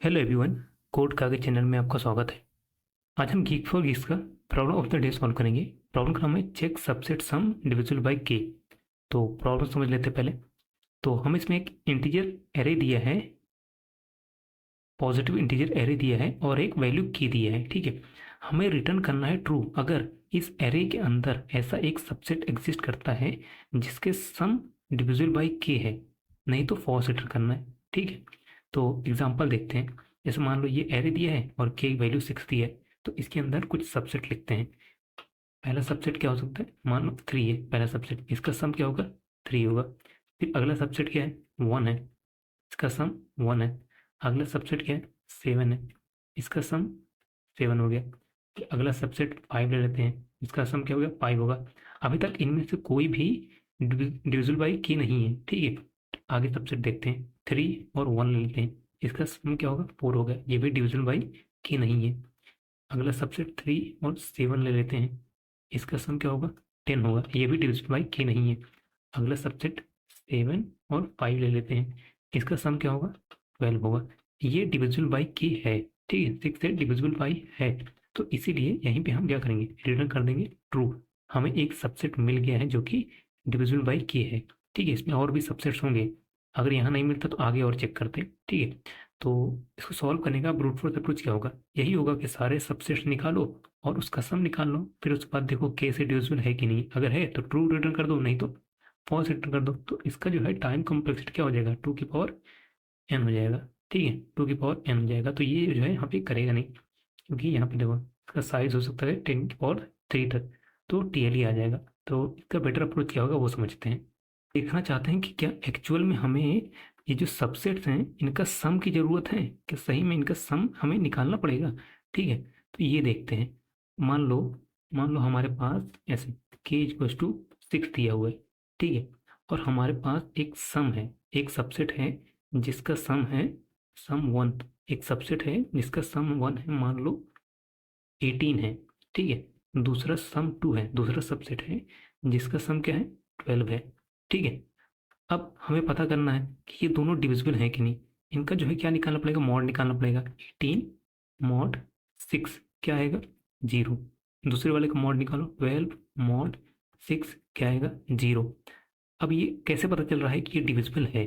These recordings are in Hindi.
Hello everyone, code Kagaz channel में आपका स्वागत है। आज हम गीक फॉर गीक्स का problem of the day solve करेंगे। प्रॉब्लम का नाम है check subset sum divisible by K. तो प्रॉब्लम समझ लेते हैं पहले। तो हम इसमें एक इंटीजर एरे दिया है, पॉजिटिव इंटीजर एरे दिया है और एक वैल्यू की दिया है। ठीक है, हमें रिटर्न करना है ट्रू अगर इस एरे के अंदर ऐसा एक सबसेट एग्जिस्ट करता है जिसके सम डिविजिबल बाय के है, नहीं तो फॉल्स रिटर्न करना है। ठीक है, तो एग्जांपल देखते हैं। जैसे मान लो ये एरे दिया है और के वैल्यू 6 दी है, तो इसके अंदर कुछ सबसेट लिखते हैं। पहला सबसेट क्या हो सकता है, मान लो 3 है पहला सबसेट, इसका सम क्या होगा 3 होगा। फिर अगला सबसेट क्या है 1 है, इसका सम 1 है। अगला सबसेट क्या है 7 है, इसका सम 7 हो गया। फिर अगला सबसेट 5 ले लेते हैं, इसका सम क्या हो गया 5 होगा। अभी तक इनमें से कोई भी डिविजिबल बाई की नहीं है। ठीक है, आगे सबसेट देखते हैं। 3 और 1 ले लेते हैं, इसका सम क्या होगा 4 होगा, ये भी डिविजिबल बाई की नहीं है। अगला सबसेट 3 और 7 ले लेते हैं, इसका सम क्या होगा 10 होगा, ये भी डिविजिबल बाई की नहीं है। अगला सबसेट 7 और 5 ले लेते हैं, इसका सम क्या होगा 12 होगा, ये डिविजिबल बाई की है। ठीक है, 6 से डिविजिबल बाई है, तो इसीलिए यहीं पे हम क्या करेंगे, रिटर्न कर देंगे ट्रू। हमें एक सबसेट मिल गया है जो कि डिविजिबल बाई की है। ठीक है, इसमें और भी सबसेट्स होंगे, अगर यहाँ नहीं मिलता तो आगे और चेक करते हैं। ठीक है, तो इसको सॉल्व करने का ब्रूट फोर्स अप्रोच क्या होगा, यही होगा कि सारे सबसेट्स निकालो और उसका सम निकाल लो। फिर उसके बाद देखो के से डिविजिबल है कि नहीं, अगर है तो ट्रू रिटर्न कर दो, नहीं तो फॉल्स रिटर्न कर दो। तो इसका जो है टाइम कॉम्प्लेक्सिटी क्या हो जाएगा 2 की पावर n हो जाएगा। ठीक है, 2 की पावर n हो जाएगा। तो ये जो है यहाँ पे करेगा नहीं, क्योंकि यहाँ पे देखो इसका साइज हो सकता है 10 की पावर 3 तक, तो टीएल ही आ जाएगा। तो इसका बेटर अप्रोच क्या होगा वो समझते हैं। देखना चाहते हैं कि क्या एक्चुअल में हमें ये जो सबसेट्स हैं इनका सम की ज़रूरत है, कि सही में इनका सम हमें निकालना पड़ेगा। ठीक है, तो ये देखते हैं। मान लो हमारे पास ऐसे के इक्वल्स टू 6 दिया हुआ है। ठीक है, और हमारे पास एक सम है, एक सबसेट है जिसका सम है सम 1। एक सबसेट है जिसका सम 1 है, मान लो 18 है। ठीक है, दूसरा सम 2 है, दूसरा सबसेट है जिसका सम क्या है 12 है। ठीक है, अब हमें पता करना है कि ये दोनों डिविजिबल हैं कि नहीं। इनका जो है क्या निकालना पड़ेगा, मॉड निकालना पड़ेगा। 18 मॉड 6 क्या आएगा 0। दूसरे वाले का मॉड निकालो, 12 मॉड 6 क्या आएगा 0। अब ये कैसे पता चल रहा है कि ये डिविजिबल है,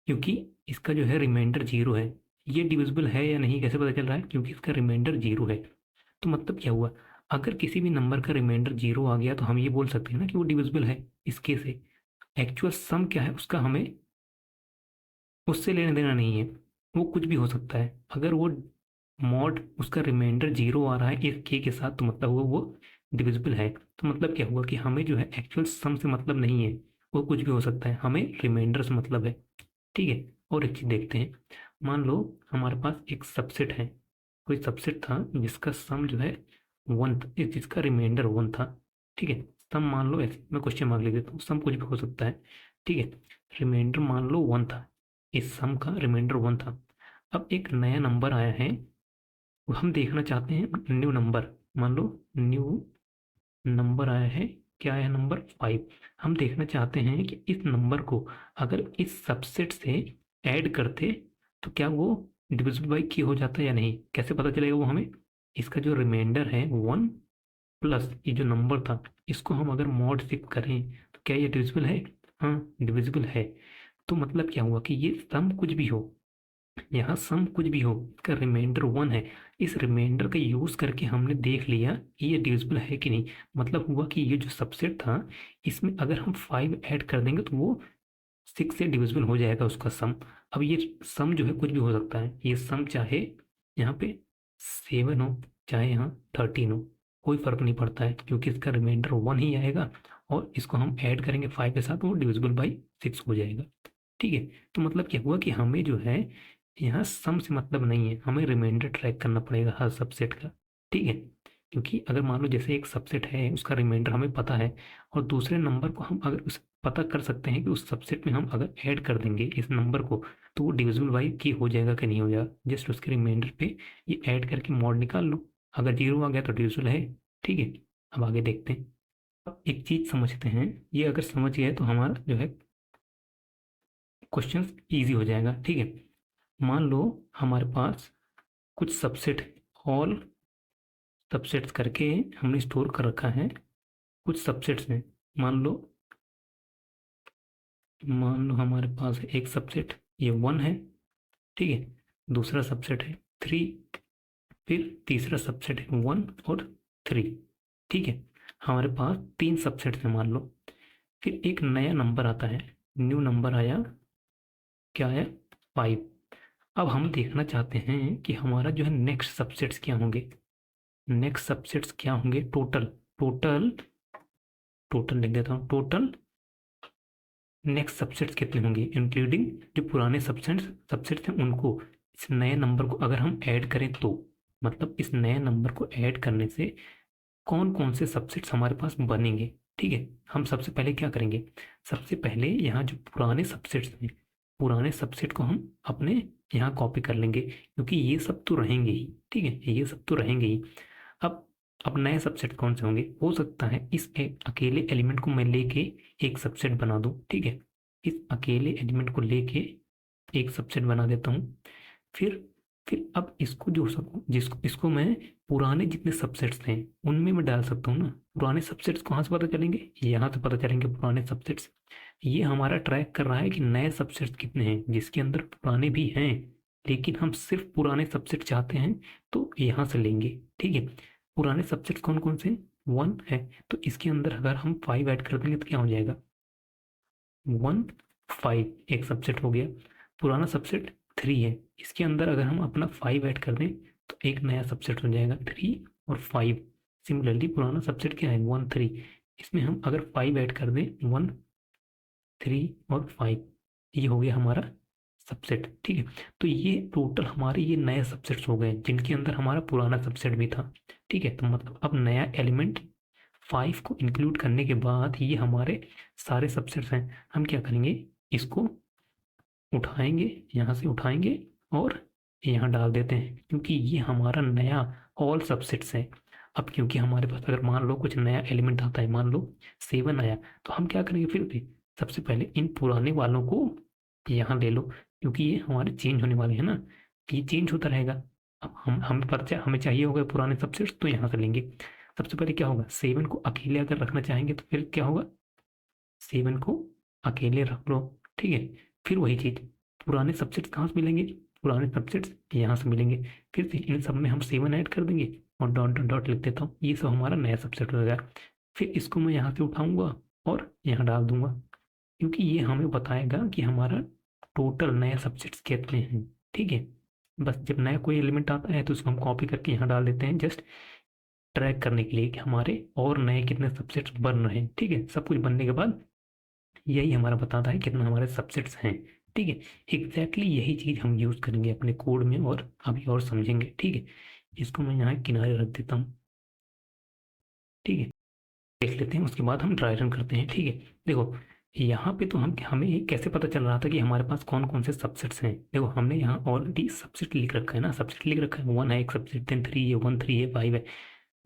क्योंकि इसका जो है रिमाइंडर 0 है। ये डिविजिबल है या नहीं कैसे पता चल रहा है, क्योंकि इसका रिमाइंडर 0 है। तो मतलब क्या हुआ, अगर किसी भी नंबर का रिमाइंडर 0 आ गया तो हम ये बोल सकते हैं ना कि वो डिविजिबल है। इसके से एक्चुअल सम क्या है उसका हमें उससे लेना देना नहीं है, वो कुछ भी हो सकता है। अगर वो मॉड उसका रिमाइंडर 0 आ रहा है इस के साथ, तो मतलब वो डिविजिबल है। तो मतलब क्या हुआ कि हमें जो है एक्चुअल सम से मतलब नहीं है, वो कुछ भी हो सकता है, हमें रिमाइंडर से मतलब है। ठीक है, और एक चीज देखते हैं। मान लो हमारे पास एक सबसेट है, कोई सबसेट था जिसका सम जो है 1, जिसका रिमाइंडर 1 था। ठीक है, सम मान लो ऐसे, मैं क्वेश्चन मार्क लिख देता हूँ, सम कुछ भी हो सकता है। ठीक है, रिमाइंडर मान लो 1 था, इस सम का रिमाइंडर 1 था। अब एक नया नंबर आया है, वो हम देखना चाहते हैं न्यू नंबर। मान लो न्यू नंबर आया है, क्या आया है नंबर 5। हम देखना चाहते हैं कि इस नंबर को अगर इस सबसेट से ऐड करते तो क्या वो डिविजिबल बाई की हो जाता है या नहीं, कैसे पता चलेगा वो हमें। इसका जो रिमाइंडर है 1 प्लस ये जो नंबर था, इसको हम अगर मॉड शिफ्ट करें तो क्या ये डिविजिबल है, हाँ डिविजिबल है। तो मतलब क्या हुआ कि ये सम कुछ भी हो, यहाँ सम कुछ भी हो, इसका रिमाइंडर 1 है। इस रिमाइंडर का यूज करके हमने देख लिया कि ये डिविजिबल है कि नहीं। मतलब हुआ कि ये जो सबसेट था इसमें अगर हम 5 ऐड कर देंगे तो वो 6 से डिविजिबल हो जाएगा उसका सम। अब ये सम जो है कुछ भी हो सकता है, ये सम चाहे यहाँ पे 7 हो चाहे यहाँ 13 हो, कोई फर्क नहीं पड़ता है, क्योंकि इसका रिमाइंडर 1 ही आएगा और इसको हम ऐड करेंगे 5 के साथ, वो डिविजिबल बाई 6 हो जाएगा। ठीक है, तो मतलब क्या हुआ कि हमें जो है यहाँ सम से मतलब नहीं है, हमें रिमाइंडर ट्रैक करना पड़ेगा हर सबसेट का। ठीक है, क्योंकि अगर मान लो जैसे एक सबसेट है उसका रिमाइंडर हमें पता है, और दूसरे नंबर को हम अगर उस पता कर सकते हैं कि उस सबसेट में हम अगर ऐड कर देंगे इस नंबर को, तो वो डिविजिबल बाई की हो जाएगा कि नहीं हो जाएगा। जस्ट उसके रिमाइंडर पे ये ऐड करके मॉड निकाल लो, अगर 0 आ गया तो डिविजिबल है। ठीक है, अब आगे देखते हैं। अब एक चीज समझते हैं, ये अगर समझ गए तो हमारा जो है क्वेश्चन ईजी हो जाएगा। ठीक है, मान लो हमारे पास कुछ सबसेट, ऑल सबसेट्स करके हमने स्टोर कर रखा है। कुछ सबसेट्स हैं, मान लो हमारे पास है एक सबसेट, ये 1 है, ठीक है। दूसरा सबसेट है 3, फिर तीसरा सबसेट है 1 और 3, ठीक है। हमारे पास 3 सबसेट्स हैं मान लो। फिर एक नया नंबर आता है, न्यू नंबर आया, क्या आया? 5। अब हम देखना चाहते हैं कि हमारा जो है नेक्स्ट सबसेट्स क्या होंगे। नेक्स्ट सबसेट्स क्या होंगे? टोटल, टोटल, टोटल लिख देता हूँ। टोटल नेक्स्ट सबसेट्स कितने होंगे, इंक्लूडिंग जो पुराने सबसेट्स सबसेट्स हैं उनको। इस नए नंबर को अगर हम ऐड करें तो, मतलब इस नए नंबर को ऐड करने से कौन कौन से सबसेट्स हमारे पास बनेंगे, ठीक है। हम सबसे पहले क्या करेंगे, सबसे पहले यहाँ जो पुराने सबसेट्स हैं, पुराने सबसेट को हम अपने यहाँ कॉपी कर लेंगे, क्योंकि ये सब तो रहेंगे ही, ठीक है, ये सब तो रहेंगे ही। अब अब नए सबसेट कौन से होंगे? हो सकता है इस अकेले एलिमेंट को मैं लेके एक सबसेट बना दूं, ठीक है। इस अकेले एलिमेंट को लेके एक सबसेट बना देता हूँ। फिर फिर अब इसको जो सब जिसको इसको मैं पुराने जितने सबसेट्स थे उनमें मैं डाल सकता हूँ ना। पुराने सबसेट्स कहाँ से पता चलेंगे? यहाँ से पता चलेंगे पुराने सबसेट्स। ये हमारा ट्रैक कर रहा है कि नए सबसेट्स कितने हैं, जिसके अंदर पुराने भी हैं, लेकिन हम सिर्फ पुराने सबसेट चाहते हैं तो यहाँ से लेंगे, ठीक है। पुराने सबसेट्स कौन कौन से? 1 है, तो इसके अंदर अगर हम 5 ऐड कर देंगे तो क्या हो जाएगा? 1 5 एक सबसेट हो गया। पुराना सबसेट 3 है, इसके अंदर अगर हम अपना 5 ऐड कर दें तो एक नया सबसेट हो जाएगा 3 और 5। सिमिलरली पुराना सबसेट क्या है? 1 3। इसमें हम अगर 5 ऐड कर दें, 1 3 और 5, ये हो गया हमारा सबसेट, ठीक है। तो ये टोटल हमारे ये नए सबसेट्स हो गए जिनके अंदर हमारा पुराना सबसेट भी था, ठीक है। तो मतलब अब नया एलिमेंट 5 को इंक्लूड करने के बाद ये हमारे सारे सबसेट्स हैं। हम क्या करेंगे, इसको उठाएंगे, यहाँ से उठाएंगे और यहाँ डाल देते हैं, क्योंकि ये हमारा नया ऑल सबसेट्स है। अब क्योंकि हमारे पास अगर मान लो कुछ नया एलिमेंट आता है, मान लो 7 आया, तो हम क्या करेंगे फिर भी, सबसे पहले इन पुराने वालों को यहाँ ले लो, क्योंकि ये हमारे चेंज होने वाले हैं ना, ये चेंज होता रहेगा। अब हमें चाहिए होगा पुराने सबसेट्स, तो यहाँ से लेंगे। सबसे पहले क्या होगा, 7 को अकेले अगर रखना चाहेंगे तो फिर क्या होगा, 7 को अकेले रख लो, ठीक है। फिर वही चीज, पुराने सबसेट्स कहाँ से मिलेंगे? पुराने सबसेट्स यहाँ से मिलेंगे। फिर से इन सब में हम 7 ऐड कर देंगे और डॉट डॉट डॉट लिख देता हूँ, ये सब हमारा नया सबसेट हो जाएगा। फिर इसको मैं यहाँ से उठाऊंगा और यहाँ डाल दूंगा, क्योंकि ये हमें बताएगा कि हमारा टोटल नए सबसेट्स कितने हैं, ठीक है। बस जब नया कोई एलिमेंट आता है तो उसको हम कॉपी करके यहाँ डाल देते हैं, जस्ट ट्रैक करने के लिए कि हमारे और नए कितने सबसेट्स बन रहे हैं, ठीक है। सब कुछ बनने के बाद यही हमारा बताता है कितना हमारे सबसेट्स हैं, ठीक है। एग्जैक्टली यही चीज़ हम यूज़ करेंगे अपने कोड में और अभी और समझेंगे, ठीक है। इसको मैं यहाँ किनारे रख देता हूँ, ठीक है। देख लेते हैं, उसके बाद हम ड्राई रन करते हैं, ठीक है। देखो यहाँ पे तो हमें कैसे पता चल रहा था कि हमारे पास कौन कौन से सबसेट्स हैं। देखो हमने यहाँ ऑलरेडी सबसेट लिख रखा है ना, सबसेट लिख रखा है, 1 है एक सबसेट, देन 3 है, 1 3 है, 5 है।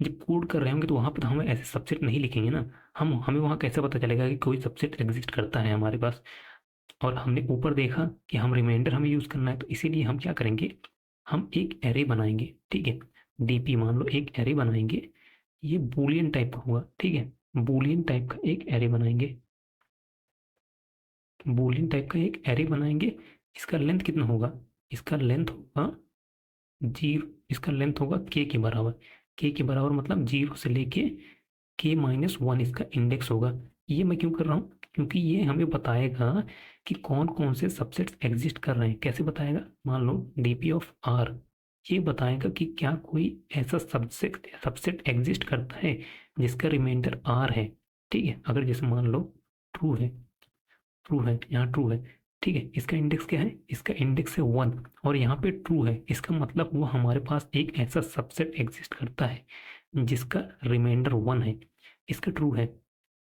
जब कोड कर रहे होंगे तो वहाँ पर तो हमें ऐसे सबसेट नहीं लिखेंगे ना। हमें वहाँ कैसे पता चलेगा कि कोई सबसेट एग्जिस्ट करता है हमारे पास। और हमने ऊपर देखा कि हम रिमाइंडर हमें यूज़ करना है, तो इसीलिए हम क्या करेंगे, हम एक एरे बनाएंगे, ठीक है। डीपी मान लो एक एरे बनाएंगे, ये बूलियन टाइप का होगा, ठीक है। बूलियन टाइप का एक एरे बनाएंगे, बूलियन टाइप का एक एरे बनाएंगे। इसका लेंथ कितना होगा? इसका लेंथ होगा 0, इसका लेंथ होगा के के बराबर। के के बराबर मतलब 0 से लेके K-1 इसका इंडेक्स होगा। ये मैं क्यों कर रहा हूँ? क्योंकि ये हमें बताएगा कि कौन कौन से सबसेट्स एग्जिस्ट कर रहे हैं। कैसे बताएगा? मान लो डीपी ऑफ आर, ये बताएगा कि क्या कोई ऐसा सबसेट सबसेट एग्जिस्ट करता है जिसका रिमाइंडर आर है, ठीक है। अगर जैसे मान लो ट्रू है, ट्रू है, यहाँ ट्रू है, ठीक है। इसका इंडेक्स क्या है? इसका इंडेक्स है 1 और यहाँ पे ट्रू है, इसका मतलब वो हमारे पास एक ऐसा सबसेट एग्जिस्ट करता है जिसका रिमाइंडर 1 है, इसका ट्रू है।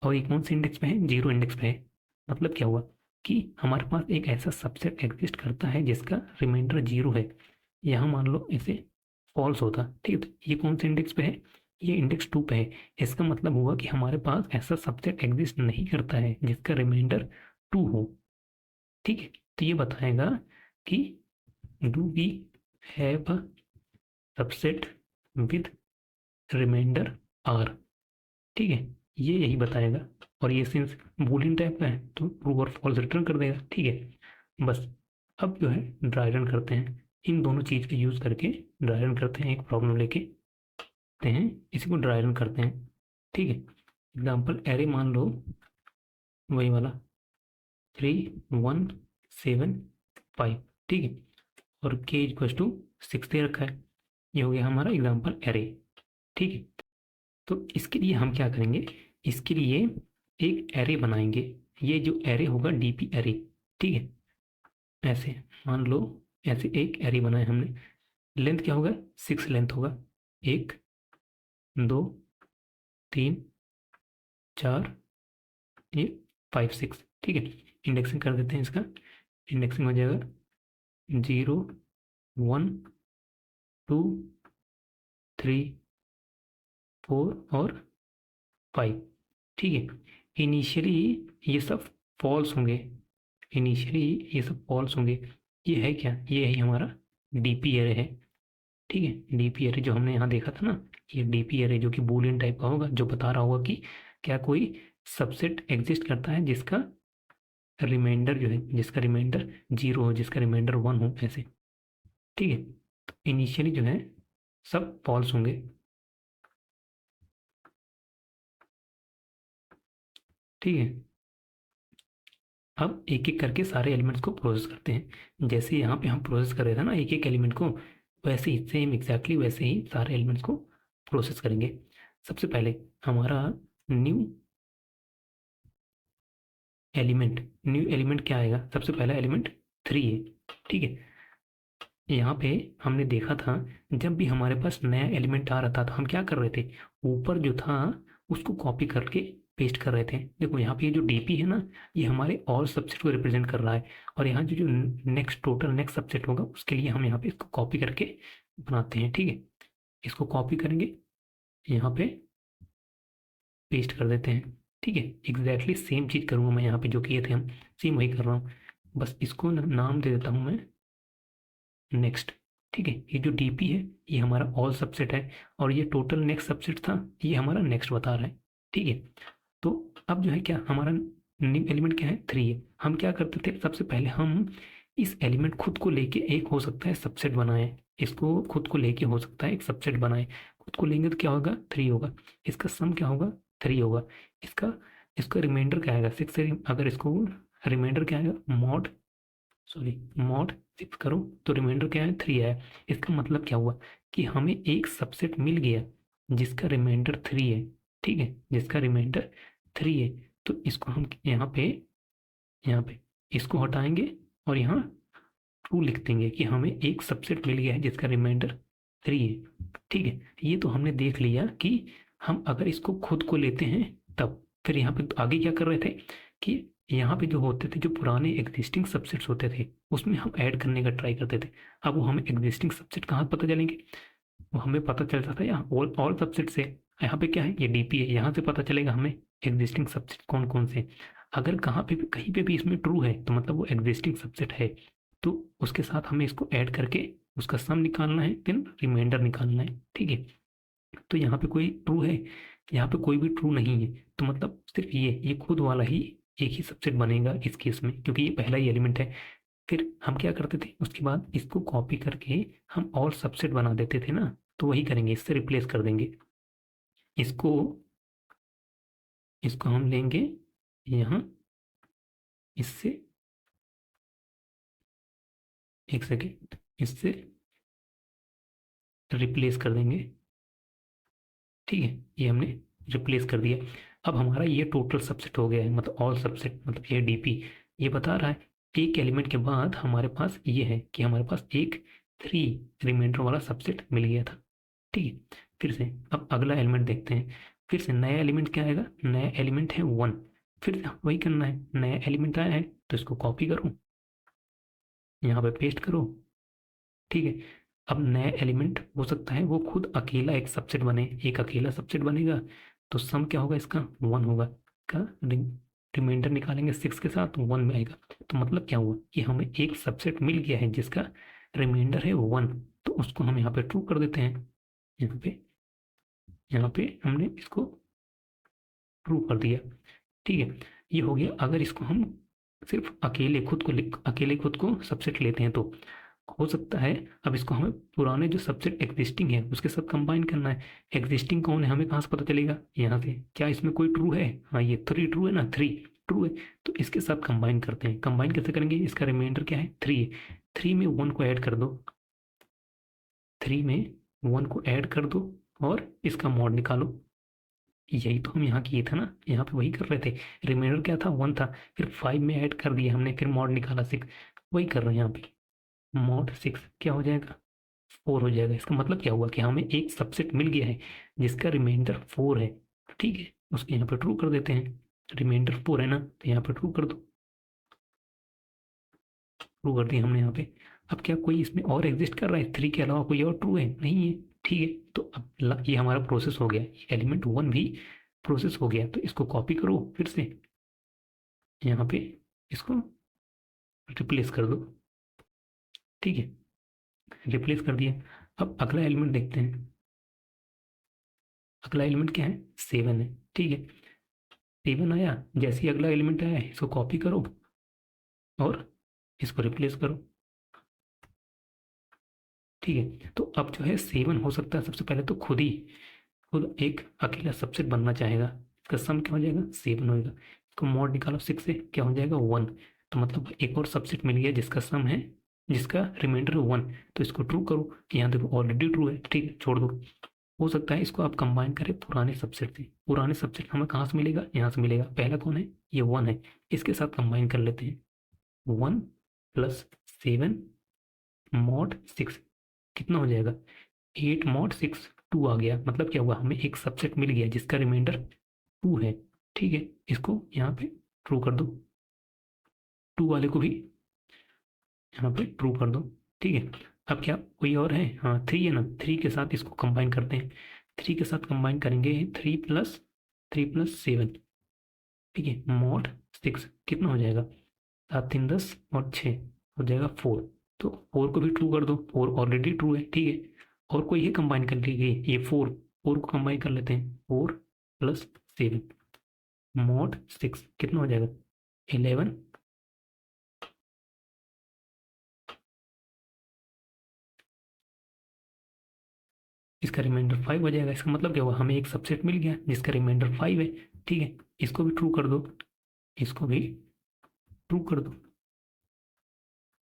और ये कौन से इंडेक्स पे है? 0 इंडेक्स पे है। मतलब क्या हुआ कि हमारे पास एक ऐसा सबसेट एग्जिस्ट करता है जिसका रिमाइंडर 0 है। यहाँ मान लो इसे फॉल्स होता, ठीक है। तो ये कौन से इंडेक्स पे है? ये इंडेक्स 2 पे है। इसका मतलब हुआ कि हमारे पास ऐसा सबसेट एग्जिस्ट नहीं करता है जिसका रिमाइंडर 2 हो, ठीक है। तो ये बताएगा कि do we have a subset with remainder R. ठीक है, ये यही बताएगा। और ये सिंस बूलियन टाइप का है तो ट्रू और फॉल्स रिटर्न कर देगा। ठीक है, बस अब जो है ड्राई रन करते हैं, इन दोनों चीज़ का यूज़ करके ड्राई रन करते हैं। एक प्रॉब्लम लेके आते हैं, इसी को ड्राई रन करते हैं। ठीक है, एग्जाम्पल एरे मान लो वही वाला 3 1 7 5। ठीक है, और के इक्वल टू 6 दे रखा है। ये हो गया हमारा एग्जाम्पल एरे। ठीक है, तो इसके लिए हम क्या करेंगे, इसके लिए एक एरे बनाएंगे। ये जो एरे होगा डीपी एरे। ठीक है, ऐसे मान लो, ऐसे एक एरे बनाया हमने। लेंथ क्या होगा, 6 लेंथ होगा। 1 2 3 4 ये 5 6। ठीक है, इंडेक्सिंग कर देते हैं इसका। इंडेक्सिंग हो जाएगा 0 1 2 3 4 और 5। ठीक है, इनिशियली ये सब फॉल्स होंगे। इनिशियली ये सब फॉल्स होंगे। ये है क्या, ये है हमारा डीपी एरे है। ठीक है, डीपी एरे जो हमने यहाँ देखा था ना, ये डीपी एरे जो कि बूलियन टाइप का होगा, जो बता रहा होगा कि क्या कोई सबसेट एग्जिस्ट करता है जिसका रिमाइंडर जो है, जिसका रिमाइंडर 0 हो, जिसका रिमाइंडर 1 हो, ऐसे। ठीक है, तो इनिशियली जो है सब फॉल्स होंगे। ठीक है, अब एक एक करके सारे एलिमेंट्स को प्रोसेस करते हैं। जैसे यहाँ पे हम प्रोसेस कर रहे थे ना एक एक एलिमेंट को, वैसे ही सेम एग्जैक्टली वैसे ही सारे एलिमेंट्स को प्रोसेस करेंगे। सबसे पहले हमारा न्यू एलिमेंट क्या आएगा, सबसे पहला एलिमेंट 3 है। ठीक है, यहाँ पे हमने देखा था जब भी हमारे पास नया एलिमेंट आ रहा था तो हम क्या कर रहे थे, ऊपर जो था उसको कॉपी करके पेस्ट कर रहे थे। देखो यहाँ पे ये जो डीपी है ना, ये हमारे ऑल सबसेट को रिप्रेजेंट कर रहा है। और यहाँ जो जो नेक्स्ट सबसेट होगा उसके लिए हम यहाँ पे इसको कॉपी करके बनाते हैं। ठीक है, इसको कॉपी करेंगे, यहाँ पे पेस्ट कर देते हैं। ठीक है, एग्जैक्टली सेम चीज़ करूँगा मैं यहाँ पे जो किए थे हम, सेम वही कर रहा हूँ। बस इसको नाम दे देता हूँ मैं नेक्स्ट। ठीक है, ये जो डीपी है ये हमारा ऑल सबसेट है, और ये टोटल नेक्स्ट सबसेट था, ये हमारा नेक्स्ट बता रहा है। ठीक है, तो अब जो है क्या हमारा न्यू एलिमेंट क्या है, 3 है। हम क्या करते थे, सबसे पहले हम इस एलिमेंट खुद को लेके एक हो सकता है सबसेट बनाए, इसको खुद को लेके हो सकता है एक सबसेट बनाए। खुद को लेंगे तो क्या होगा, 3 होगा। इसका सम क्या होगा, 3 होगा। इसका इसका रिमाइंडर क्या आएगा, 6 से अगर इसको रिमाइंडर क्या आएगा, मॉड 6 करो तो रिमाइंडर क्या है, 3 है। इसका मतलब क्या हुआ कि हमें एक सबसेट मिल गया जिसका रिमाइंडर 3 है। ठीक है, जिसका रिमाइंडर 3 है। तो इसको हम यहाँ पे इसको हटाएंगे और यहाँ ट्रू लिख देंगे कि हमें एक सबसेट मिल गया है जिसका रिमाइंडर 3 है। ठीक है, ये तो हमने देख लिया कि हम अगर इसको खुद को लेते हैं तब। फिर यहाँ पे आगे क्या कर रहे थे कि यहाँ पे जो होते थे, जो पुराने एग्जिस्टिंग सबसेट्स होते थे उसमें हम ऐड करने का ट्राई करते थे। अब वो हमें एग्जिस्टिंग सबसेट कहाँ पता चलेंगे, वो हमें पता चलता था यहाँ ऑल ऑल सबसेट से। यहाँ पे क्या है, ये डीपी है, यहाँ से पता चलेगा हमें एग्जिस्टिंग सबसेट कौन कौन से। अगर कहाँ पे भी कहीं पे भी इसमें ट्रू है तो मतलब वो एग्जिस्टिंग सबसेट है। तो उसके साथ हमें इसको ऐड करके उसका सम निकालना है, देन रिमाइंडर निकालना है। ठीक है, तो यहाँ पे कोई ट्रू है, यहाँ पे कोई भी ट्रू नहीं है, तो मतलब सिर्फ ये खुद वाला ही एक ही सबसेट बनेगा इस केस में, क्योंकि ये पहला ही एलिमेंट है। फिर हम क्या करते थे, उसके बाद इसको कॉपी करके हम और सबसेट बना देते थे ना, तो वही करेंगे, इससे रिप्लेस कर देंगे। इसको इसको हम लेंगे यहाँ, इससे एक सेकेंड, इससे रिप्लेस कर देंगे। ठीक है, ये हमने रिप्लेस कर दिया। अब हमारा ये टोटल सबसेट हो गया है, मतलब ऑल सबसेट, मतलब ये डीपी ये बता रहा है एक एलिमेंट के बाद हमारे पास ये है कि हमारे पास एक 3 रिमाइंडर वाला सबसेट मिल गया था। ठीक है, फिर से अब अगला एलिमेंट देखते हैं। फिर से नया एलिमेंट क्या आएगा, नया एलिमेंट है 1। फिर से वही करना है, नया एलिमेंट आया है तो इसको कॉपी करो, यहाँ पे पेस्ट करो। ठीक है, अब नया एलिमेंट हो सकता है वो खुद अकेला एक सबसेट बने, एक अकेला सबसेट बनेगा तो सम क्या होगा इसका, 1 होगा। का रिमाइंडर निकालेंगे 6 के साथ, 1 में आएगा। तो मतलब क्या हुआ कि हमें एक सबसेट मिल गया है जिसका रिमाइंडर है 1, तो उसको हम यहाँ पे ट्रू कर देते हैं। यहाँ पे हमने इसको ट्रू कर दिया, ठीक है। ये हो गया। अगर इसको हम सिर्फ अकेले खुद को सबसेट लेते हैं तो हो सकता है अब इसको हमें पुराने जो सबसेट एग्जिस्टिंग है उसके साथ कंबाइन करना है। एग्जिस्टिंग कौन है हमें कहाँ से पता चलेगा, यहाँ से। क्या इसमें कोई ट्रू है, हाँ ये 3 ट्रू है ना, 3 ट्रू है, तो इसके साथ कंबाइन करते हैं। कंबाइन कैसे करेंगे, इसका रिमाइंडर क्या है 3 है, 3 में 1 को ऐड कर दो, 3 में 1 को ऐड कर दो और इसका मॉड निकालो। यही तो हम यहाँ किए थे ना, यहाँ पे वही कर रहे थे। रिमाइंडर क्या था 1 था, फिर 5 में ऐड कर दिया हमने, फिर मॉड निकाला 6, वही कर रहे हैं यहाँ पे। मॉड 6 क्या हो जाएगा, 4 हो जाएगा। इसका मतलब क्या हुआ कि हमें एक सबसेट मिल गया है जिसका रिमाइंडर 4 है, ठीक है। उसको यहाँ पे ट्रू कर देते हैं, रिमाइंडर 4 है ना, तो यहाँ पे ट्रू कर दो, ट्रू कर दिया हमने यहाँ पे। अब क्या कोई इसमें और एग्जिस्ट कर रहा है, 3 के अलावा कोई और ट्रू है, नहीं है, ठीक है। तो अब ये हमारा प्रोसेस हो गया, एलिमेंट 1 भी प्रोसेस हो गया। तो इसको कॉपी करो फिर से, यहाँ पे इसको रिप्लेस कर दो, ठीक है, रिप्लेस कर दिया। अब अगला एलिमेंट देखते हैं। अगला एलिमेंट क्या है, 7 है, ठीक है। 7 आया, जैसे ही अगला एलिमेंट आया इसको कॉपी करो और इसको रिप्लेस करो, ठीक है। तो अब जो है 7 हो सकता है सबसे पहले तो खुद एक अकेला सबसेट बनना चाहेगा। इसका सम क्या हो जाएगा, 7 होएगा। इसको मॉड निकालो 6 से, क्या हो जाएगा 1। तो मतलब एक और सबसेट मिल गया जिसका सम है, जिसका रिमाइंडर है 1। तो इसको ट्रू करो कि यहाँ देखो ऑलरेडी ट्रू है, ठीक है, छोड़ दो। हो सकता है इसको आप कंबाइन करें पुराने सबसेट से। पुराने सबसेट हमें कहाँ से मिलेगा, यहाँ से मिलेगा। पहला कौन है, ये 1 है, इसके साथ कंबाइन कर लेते हैं। 1 प्लस 7 मॉड 6 कितना हो जाएगा, 8 मॉड 6, 2 आ गया। मतलब क्या हुआ, हमें एक सबसेट मिल गया जिसका रिमाइंडर 2 है, ठीक है। इसको यहाँ पे ट्रू कर दो, 2 वाले को भी यहाँ पे ट्रू कर दो, ठीक है। अब क्या कोई और है, हाँ 3 है ना, 3 के साथ इसको कंबाइन करते हैं। 3 के साथ कंबाइन करेंगे 3 प्लस 7, ठीक है, मॉड 6 कितना हो जाएगा, 7 3 10 और 6 हो जाएगा 4। तो 4 को भी ट्रू कर दो, 4 ऑलरेडी ट्रू है, ठीक है। और कोई है कंबाइन कर लीजिए, ये 4 को कंबाइन कर लेते हैं। 4 प्लस 7 मॉड 6 कितना हो जाएगा, 11। इसका रिमाइंडर 5 हो जाएगा। इसका मतलब क्या हुआ, हमें एक सबसेट मिल गया जिसका रिमाइंडर 5 है, ठीक है। इसको भी ट्रू कर दो, इसको भी ट्रू कर दो।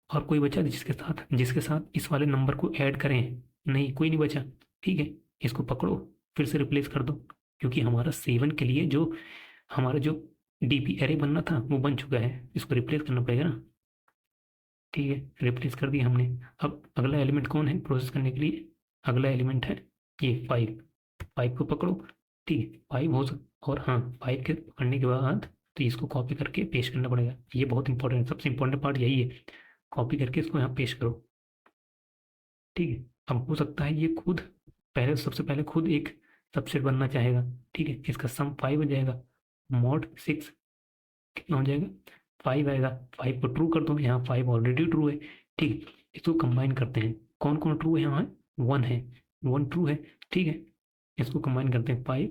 और कोई बचा जिसके साथ इस वाले नंबर को ऐड करें, नहीं कोई नहीं बचा, ठीक है। इसको पकड़ो फिर से रिप्लेस कर दो, क्योंकि हमारा 7 के लिए जो हमारा जो डीपी एरे बनना था वो बन चुका है। इसको रिप्लेस करना पड़ेगा ना, ठीक है, रिप्लेस कर दिया हमने। अब अगला एलिमेंट कौन है प्रोसेस करने के लिए, अगला एलिमेंट है ये 5। 5 को पकड़ो, ठीक है, 5 हो सक और हाँ 5 के पकड़ने के बाद तो इसको कॉपी करके पेस्ट करना पड़ेगा। ये बहुत इंपॉर्टेंट, सबसे इंपॉर्टेंट पार्ट यही है। कॉपी करके इसको यहाँ पेस्ट करो, ठीक है। अब हो सकता है ये खुद सबसे पहले खुद एक सबसेट बनना चाहेगा, ठीक है। इसका सम 5 हो जाएगा, मॉड 6 कितना हो जाएगा, 5 आएगा। 5 को ट्रू कर दो, यहाँ 5 ऑलरेडी ट्रू है, ठीक है। इसको कंबाइन करते हैं, कौन कौन ट्रू है, यहाँ 1 है, 1 ट्रू है, ठीक है। इसको कंबाइन करते हैं 5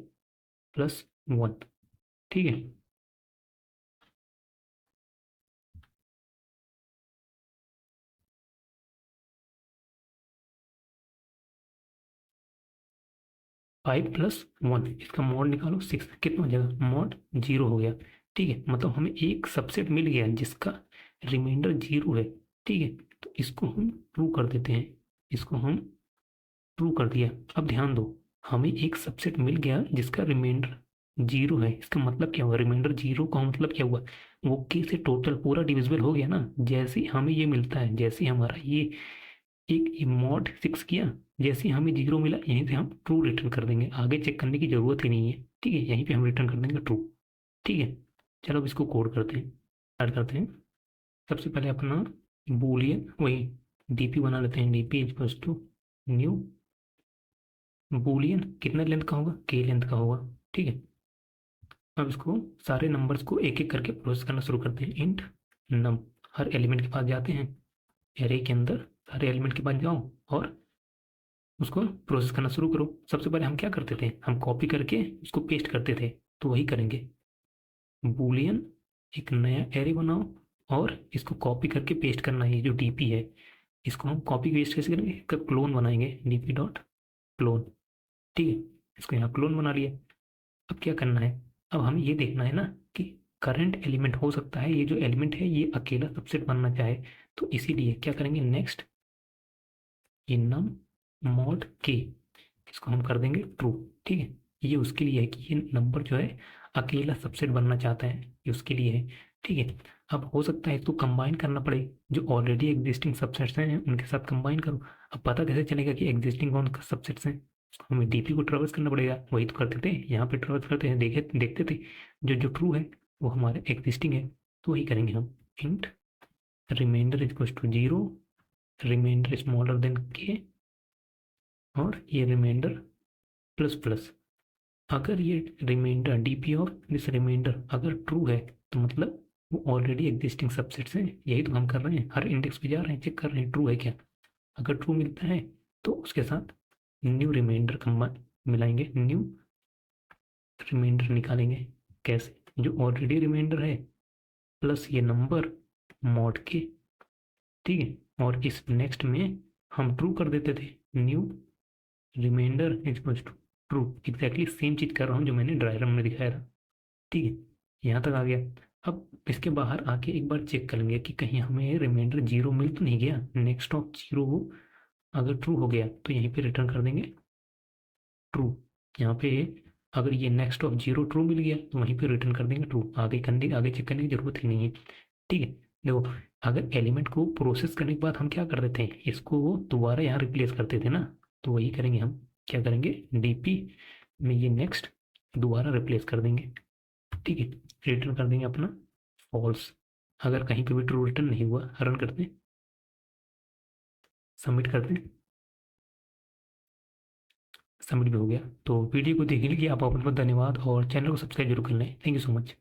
प्लस 1, ठीक है। 5 प्लस 1 इसका मॉड निकालो 6 कितना हो जाएगा, मॉड 0 हो गया, ठीक है। मतलब हमें एक सबसेट मिल गया जिसका रिमाइंडर 0 है, ठीक है। तो इसको हम ट्रू कर देते हैं, इसको हम ट्रू कर दिया। अब ध्यान दो, हमें एक सबसेट मिल गया जिसका रिमाइंडर 0 है। इसका मतलब क्या हुआ, रिमाइंडर 0 का मतलब क्या हुआ, वो के से टोटल पूरा डिविजिबल हो गया ना। जैसे ही हमें ये मिलता है, जैसे ही हमारा ये एक मॉड 6 किया, जैसे ही हमें 0 मिला यहीं से हम ट्रू रिटर्न कर देंगे, आगे चेक करने की जरूरत ही नहीं है, ठीक है। यहीं पे हम रिटर्न कर देंगे ट्रू, ठीक है। चलो अब इसको कोड करते हैं, स्टार्ट करते हैं। सबसे पहले अपना बूलियन वही डीपी बना लेते हैं, DP equals to new boolean, कितना लेंथ का होगा, के लेंथ का होगा, ठीक है। अब इसको सारे नंबर्स को एक एक करके प्रोसेस करना शुरू करते हैं। इंट नम, हर एलिमेंट के पास जाते हैं, एरे के अंदर सारे एलिमेंट के पास जाओ और उसको प्रोसेस करना शुरू करो। सबसे पहले हम क्या करते थे, हम कॉपी करके उसको पेस्ट करते थे, तो वही करेंगे। बूलियन एक नया एरे बनाओ और इसको कॉपी करके पेस्ट करना है। ये जो डीपी है इसको हम कॉपी पेस्ट कैसे करेंगे, इसका क्लोन बनाएंगे, डीपी डॉट क्लोन। ठीक है, इसको यहाँ क्लोन बना लिया। अब क्या करना है, अब हमें ये देखना है ना कि करंट एलिमेंट हो सकता है ये जो एलिमेंट है ये अकेला सबसेट बनना चाहे, तो इसीलिए क्या करेंगे, नेक्स्ट ये नम मॉड के, इसको हम कर देंगे ट्रू। ठीक है, ये उसके लिए है कि ये नंबर जो है अकेला सबसेट बनना चाहता है, ये उसके लिए है। ठीक है, अब हो सकता है इसको कंबाइन करना पड़े, जो ऑलरेडी एग्जिस्टिंग सबसेट्स हैं उनके साथ कंबाइन करो। अब पता कैसे चलेगा कि एग्जिस्टिंग कौन सबसेट्स हैं, हमें डीपी को ट्रेवर्स करना पड़ेगा, वही तो करते थे यहाँ पे, ट्रेवर्स करते हैं, देखते थे जो जो ट्रू है वो हमारे एग्जिस्टिंग है, तो वही करेंगे हम। Int remainder is to 0, remainder smaller than K, और ये रिमाइंडर प्लस प्लस। अगर ये remainder DP of this remainder अगर ट्रू है तो मतलब वो ऑलरेडी एग्जिस्टिंग सबसेट्स हैं, यही तो हम कर रहे हैं, हर इंडेक्स पे जा रहे हैं, चेक कर रहे हैं ट्रू है क्या। अगर ट्रू मिलता है तो उसके साथ न्यू रिमाइंडर कंबाइन मिलाएंगे, न्यू रिमाइंडर निकालेंगे। कैसे, जो ऑलरेडी रिमाइंडर है प्लस ये नंबर मॉड के। ठीक है, और इस नेक्स्ट में हम ट्रू कर देते थे, new remainder equal to true. Exactly same चीज कर रहा हूँ जो मैंने डायग्राम में दिखाया था। ठीक है, यहाँ तक आ गया। अब इसके बाहर आके एक बार चेक करेंगे कि कहीं हमें रिमाइंडर 0 मिल तो नहीं गया। नेक्स्ट ऑफ 0 अगर ट्रू हो गया तो यहीं पे रिटर्न कर देंगे ट्रू। यहाँ पे अगर ये नेक्स्ट ऑफ 0 ट्रू मिल गया तो वहीं पे रिटर्न कर देंगे ट्रू। आगे चेक करने की जरूरत ही नहीं है। ठीक है, देखो अगर एलिमेंट को प्रोसेस करने के बाद हम क्या कर देते हैं, इसको दोबारा यहाँ रिप्लेस करते थे ना, तो वही करेंगे हम। क्या करेंगे, डीपी में ये नेक्स्ट दोबारा रिप्लेस कर देंगे। ठीक है, रिटर्न कर देंगे अपना फॉल्स। अगर कहीं पे भी ट्रू रिटर्न नहीं हुआ, रन करते हैं, सबमिट करते हैं, सबमिट भी हो गया। तो वीडियो को देखने के लिए आप बहुत बहुत धन्यवाद, और चैनल को सब्सक्राइब जरूर कर लें। Thank you so much.